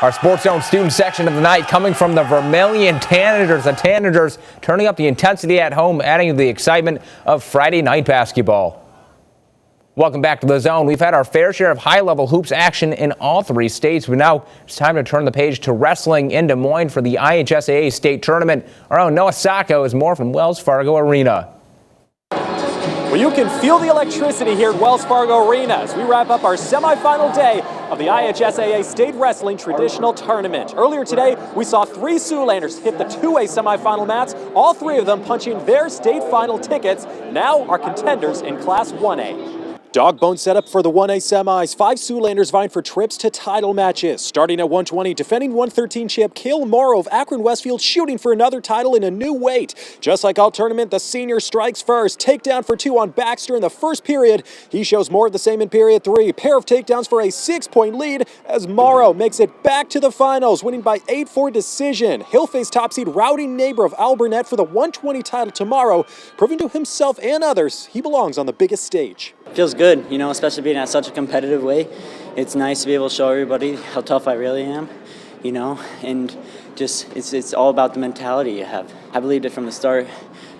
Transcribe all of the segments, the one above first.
Our SportsZone student section of the night coming from the Vermilion Tanagers. The Tanagers turning up the intensity at home, adding to the excitement of Friday night basketball. Welcome back to the Zone. We've had our fair share of high-level hoops action in all three states, but now it's time to turn the page to wrestling in Des Moines for the IHSAA state tournament. Our own Noah Sacco has more from Wells Fargo Arena. Well, you can feel the electricity here at Wells Fargo Arena as we wrap up our semifinal day of the IHSAA State Wrestling Traditional Tournament. Earlier today, we saw three Siouxlanders hit the 2A semifinal mats, all three of them punching their state final tickets, now are contenders in Class 1A. Dogbone setup for the 1A semis. 5 Siouxlanders vying for trips to title matches. Starting at 120, defending 113 champ Cale Morrow of Akron-Westfield shooting for another title in a new weight. Just like all tournament, the senior strikes first. Takedown for 2 on Baxter in the first period. He shows more of the same in period 3. Pair of takedowns for a 6-point lead as Morrow makes it back to the finals, winning by 8-4 decision. He'll face top seed Rowdy Neighbor of Alburnett for the 120 title tomorrow, proving to himself and others he belongs on the biggest stage. Feels good, you know, especially being at such a competitive way. It's nice to be able to show everybody how tough I really am, you know, and just it's all about the mentality you have. I believed it from the start.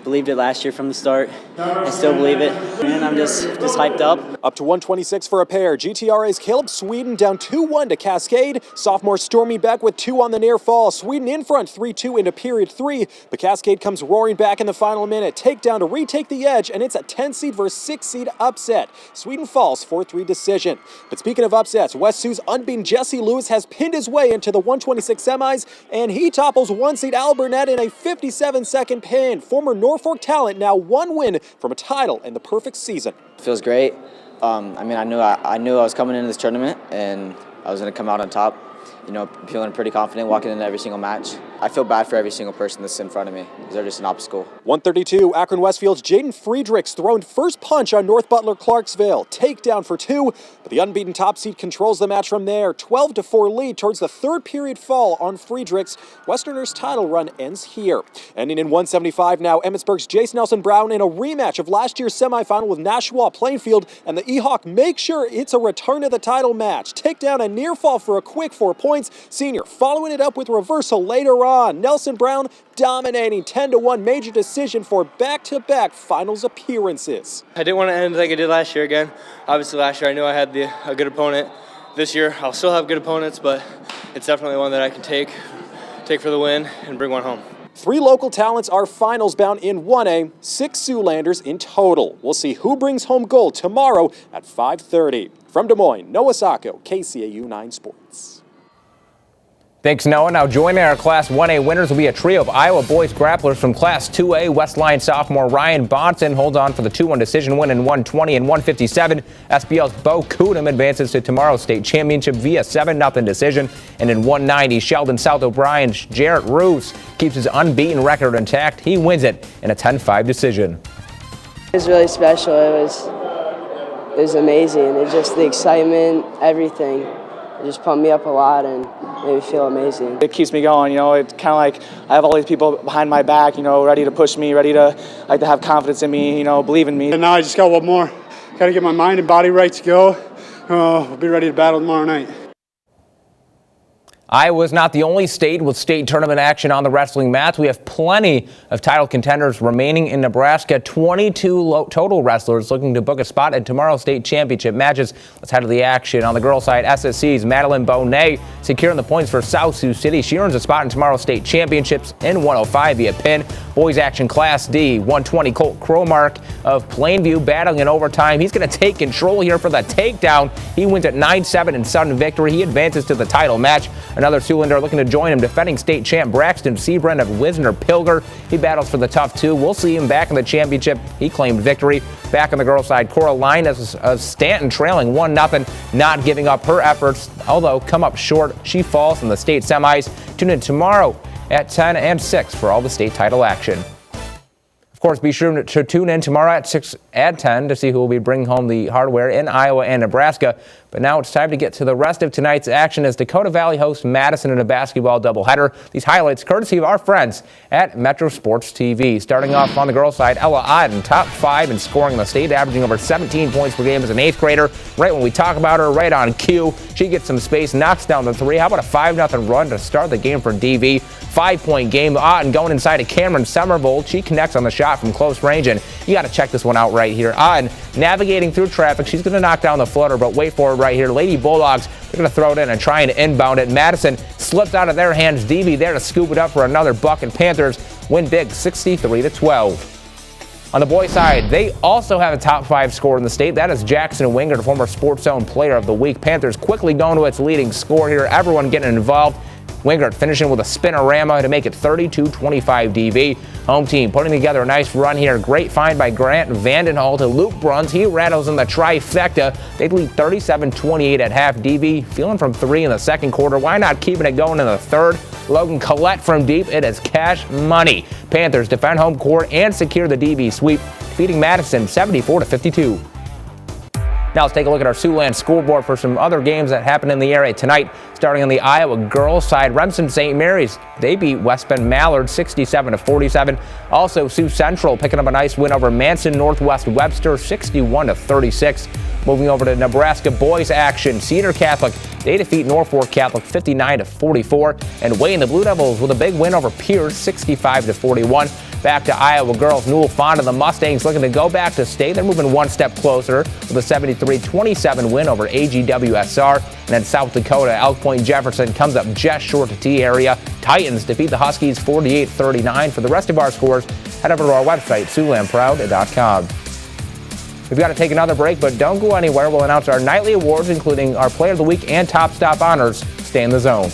Believed it last year from the start. I still believe it, and I'm just hyped up. Up to 126 for a pair. GTRA's Caleb Sweden down 2-1 to Cascade. Sophomore Stormy Beck with 2 on the near fall. Sweden in front 3-2 into period 3. But Cascade comes roaring back in the final minute. Takedown to retake the edge, and it's a 10 seed versus 6 seed upset. Sweden falls 4-3 decision. But speaking of upsets, West Sioux's unbeaten Jesse Lewis has pinned his way into the 126 semis, and he topples 1 seed Alburnett in a 57-second pin. Former Norfolk talent now 1 win from a title in the perfect season. Feels great. I mean, I knew I was coming into this tournament and I was going to come out on top. You know, feeling pretty confident walking into every single match. I feel bad for every single person that's in front of me because they're just an obstacle. 132, Akron-Westfield's Jaden Friedrichs throwing first punch on North Butler-Clarksville. Takedown for 2, but the unbeaten top seed controls the match from there. 12-4 lead towards the third period fall on Friedrichs. Westerners' title run ends here. Ending in 175 now, Emmitsburg's Jace Nelson Brown in a rematch of last year's semifinal with Nashua Plainfield, and the Ehawk make sure it's a return to the title match. Takedown and near fall for a quick 4 points. Senior following it up with reversal later on. Nelson Brown dominating 10-1 major decision for back-to-back finals appearances. I didn't want to end like I did last year again. Obviously last year I knew I had a good opponent. This year I'll still have good opponents, but it's definitely one that I can take for the win and bring one home. 3 local talents are finals bound in 1A, 6 Siouxlanders in total. We'll see who brings home gold tomorrow at 5:30. From Des Moines, Noah Sacco, KCAU-9 Sports. Thanks, Noah. Now joining our Class 1A winners will be a trio of Iowa boys grapplers from Class 2A. West Line sophomore Ryan Bonson holds on for the 2-1 decision win in 120 and 157. SBL's Bo Kudum advances to tomorrow's state championship via 7-0 decision. And in 190, Sheldon South O'Brien's Jarrett Roos keeps his unbeaten record intact. He wins it in a 10-5 decision. It was really special. It was amazing. It's just the excitement, everything. It just pumped me up a lot and made me feel amazing. It keeps me going, you know. It's kind of like I have all these people behind my back, you know, ready to push me, ready to have confidence in me, you know, believe in me. And now I just got one more. Got to get my mind and body right to go. We'll be ready to battle tomorrow night. Iowa's not the only state with state tournament action on the wrestling mats. We have plenty of title contenders remaining in Nebraska. 22 total wrestlers looking to book a spot in tomorrow's state championship matches. Let's head to the action. On the girls' side, SSC's Madeline Bonet securing the points for South Sioux City. She earns a spot in tomorrow's state championships in 105 via pin. Boys action Class D, 120 Colt Cromark of Plainview battling in overtime. He's going to take control here for the takedown. He wins at 9-7 in sudden victory. He advances to the title match. Another Siouxlander looking to join him, defending state champ Braxton Seabrand of Wisner-Pilger. He battles for the tough 2. We'll see him back in the championship. He claimed victory. Back on the girls' side, Cora Linus of Stanton trailing 1-0, not giving up her efforts, although come up short. She falls in the state semis. Tune in tomorrow at 10 and 6 for all the state title action. course, be sure to tune in tomorrow at 10 to see who will be bringing home the hardware in Iowa and Nebraska. But now it's time to get to the rest of tonight's action as Dakota Valley hosts Madison in a basketball doubleheader. These highlights courtesy of our friends at Metro Sports TV. Starting off on the girls' side, Ella Otten, top 5 in scoring in the state, averaging over 17 points per game as an 8th grader. Right when we talk about her, right on cue, she gets some space, knocks down the 3. How about a 5-0 run to start the game for DV? 5-point game. Otten going inside to Cameron Summervold. She connects on the shot from close range, and you got to check this one out right here. Otten navigating through traffic. She's going to knock down the floater, but wait for it right here. Lady Bulldogs, they're going to throw it in and try and inbound it. Madison slips out of their hands. DV there to scoop it up for another bucket. Panthers win big, 63-12. On the boys' side, they also have a top 5 scorer in the state. That is Jackson Wingert, former SportsZone Player of the Week. Panthers quickly going to its leading score here. Everyone getting involved. Wingert finishing with a spinorama to make it 32-25 DV. Home team putting together a nice run here. Great find by Grant Vandenhall to Luke Bruns. He rattles in the trifecta. They lead 37-28 at half. DV feeling from 3 in the second quarter. Why not keeping it going in the third? Logan Collette from deep. It is cash money. Panthers defend home court and secure the DV sweep, defeating Madison 74-52. Now let's take a look at our Siouxland scoreboard for some other games that happened in the area tonight. Starting on the Iowa girls side, Remsen St. Mary's, they beat West Bend Mallard 67-47. Also, Sioux Central picking up a nice win over Manson Northwest Webster 61-36. Moving over to Nebraska boys action, Cedar Catholic, they defeat Norfolk Catholic 59-44. And Wayne, the Blue Devils with a big win over Pierce 65-41. Back to Iowa girls, Newell Fonda, the Mustangs looking to go back to state. They're moving one step closer with a 73-27 win over AGWSR. And then South Dakota, Elk Point Jefferson comes up just short of T area. Titans defeat the Huskies 48-39. For the rest of our scores, head over to our website, SiouxlandProud.com. We've got to take another break, but don't go anywhere. We'll announce our nightly awards, including our Player of the Week and Top Stop honors. Stay in the zone.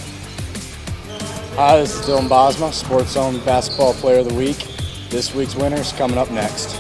Hi, this is Dylan Bosma, SportsZone Basketball Player of the Week. This week's winner's coming up next.